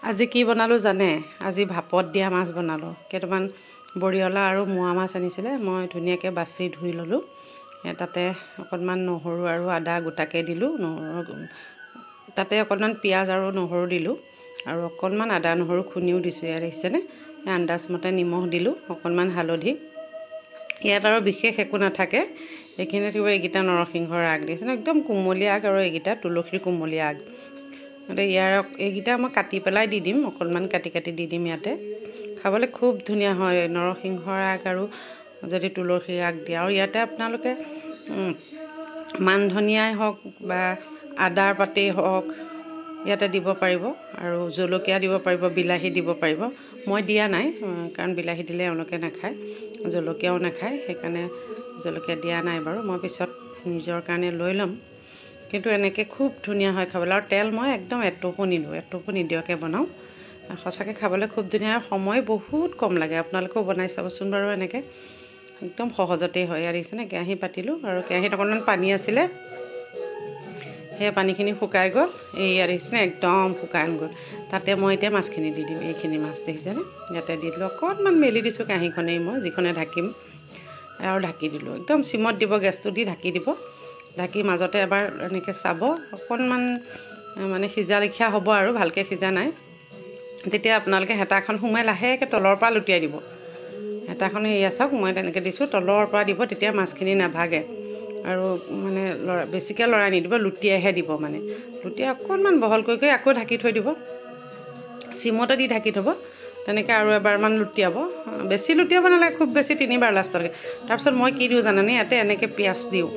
আজি কি বনালো জানে? আজি ভাপত দিয়া মাছ বনালো। কেইটামান বৰিয়লা আৰু মোৱা মাছ আনিছিলে, মই ধুনীয়াকৈ বাছি ধুই ল'লো। তাতে অকণমান নহৰু আৰু আদা গোটাকৈ দিলোঁ, তাতে অকণমান পিঁয়াজ আৰু নহৰু দিলোঁ, আৰু অকণমান আদা নহৰু খুন্দিও দিছোঁ। ইয়াত দেখিছেনে? আন্দাজমতে নিমখ দিলোঁ, অকণমান হালধি। ইয়াত আৰু বিশেষ একো নাথাকে। এইখিনি থাকিব এইকেইটা নৰসিংহৰ আগ দেখিছেনে? একদম কুমলীয়া আগ, আৰু এইকেইটা তুলসীৰ কুমলীয়া আগ। এইকেইটা মই কাটি পেলাই দি দিম, অকণমান কাটি কাটি দি দিম ইয়াতে। খাবলৈ খুব ধুনীয়া হয় নৰসিংহৰ আগ আৰু যদি তুলসীৰ আগ দিয়ে। আৰু ইয়াতে আপোনালোকে মান ধনিয়াই হওক বা আদাৰ পাতেই হওক ইয়াতে দিব পাৰিব, আৰু জলকীয়া দিব পাৰিব, বিলাহী দিব পাৰিব। মই দিয়া নাই, কাৰণ বিলাহী দিলে এওঁলোকে নাখায়, জলকীয়াও নাখায়, সেইকাৰণে জলকীয়া দিয়া নাই বাৰু। মই পিছত নিজৰ কাৰণে লৈ ল'ম। কিন্তু এনেকৈ খুব ধুনীয়া হয় খাবলৈ। আৰু তেল মই একদম এটোপো নিদিয়াকৈ বনাওঁ। সঁচাকৈ খাবলৈ খুব ধুনীয়া, আৰু সময় বহুত কম লাগে। আপোনালোকেও বনাই চাবচোন বাৰু, এনেকৈ একদম সহজতেই হয়। ইয়াত দেখিছেনে? কেৰাহী পাতিলোঁ, আৰু কেৰাহীত অকণমান পানী আছিলে, সেই পানীখিনি শুকাই গ'ল। ইয়াত দেখিছেনে? একদম শুকাই গ'ল। তাতে মই এতিয়া মাছখিনি দি দিম। এইখিনি মাছ দেখিছেনে? ইয়াতে দি দিলোঁ, অকণমান মেলি দিছোঁ কাঁহীখনেই, মই যিখনে ঢাকিম, আৰু ঢাকি দিলোঁ। একদম চিমত দিব, গেছটো দি ঢাকি দিব। ঢাকি মাজতে এবাৰ এনেকৈ চাব, অকণমান মানে সিজা লেখীয়া হ'ব, আৰু ভালকৈ সিজা নাই। তেতিয়া আপোনালোকে হেতাখন সোমাই লাহেকৈ তলৰ পৰা লুটিয়াই দিব। হেতাখনে এয়া চাওক, মই তেনেকৈ দিছোঁ, তলৰ পৰা দিব, তেতিয়া মাছখিনি নাভাগে। আৰু মানে বেছিকৈ লৰাই নিদিব, লুটিয়াইহে দিব। মানে লুটিয়াই অকণমান বহল কৰি আকৌ ঢাকি থৈ দিব, চিমতে দি ঢাকি থ'ব। তেনেকৈ আৰু এবাৰমান লুটিয়াব, বেছি লুটিয়াব নালাগে, খুব বেছি 3বাৰ লাষ্টলৈকে। তাৰপিছত মই কি দিওঁ জানানে? ইয়াতে এনেকৈ পিঁয়াজ দিওঁ।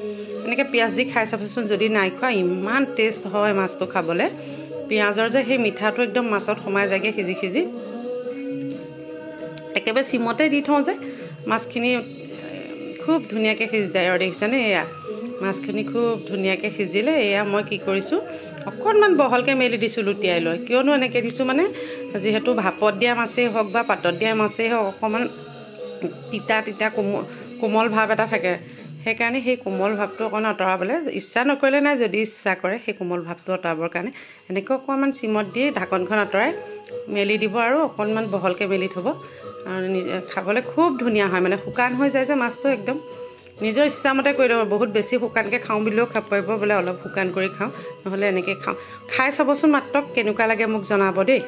এনেকৈ পিঁয়াজ দি খাই চাবচোন, যদি নাই খোৱা, ইমান টেষ্ট হয় মাছটো খাবলৈ। পিঁয়াজৰ যে সেই মিঠাটো একদম মাছত সোমাই যায়গৈ সিজি সিজি। একেবাৰে চিমতে দি থওঁ যে মাছখিনি খুব ধুনীয়াকৈ সিজি যায়। আৰু দেখিছেনে? এয়া মাছখিনি খুব ধুনীয়াকৈ সিজিলে। এয়া মই কি কৰিছোঁ, অকণমান বহলকৈ মেলি দিছোঁ লুটিয়াই লৈ। কিয়নো এনেকৈ দিছোঁ মানে, যিহেতু ভাপত দিয়া মাছেই হওক বা পাতত দিয়া মাছেই হওক, অকণমান তিতা তিতা কোমল ভাৱ এটা থাকে। সেইকাৰণে সেই কোমল ভাৱটো অকণ আঁতৰাবলৈ, ইচ্ছা নকৰিলে নাই, যদি ইচ্ছা কৰে সেই কোমল ভাৱটো আঁতৰাবৰ কাৰণে এনেকৈ অকণমান চিমত দি ঢাকনখন আঁতৰাই মেলি দিব, আৰু অকণমান বহলকৈ মেলি থ'ব। আৰু খাবলৈ খুব ধুনীয়া হয়। মানে শুকান হৈ যায় যে মাছটো, একদম নিজৰ ইচ্ছামতে কৰি দিব। বহুত বেছি শুকানকৈ খাওঁ বুলিলেও খাব পাৰিব, বোলে অলপ শুকান কৰি খাওঁ, নহ'লে এনেকৈ খাওঁ। খাই চাবচোন মাত্ৰ, কেনেকুৱা লাগে মোক জনাব দেই।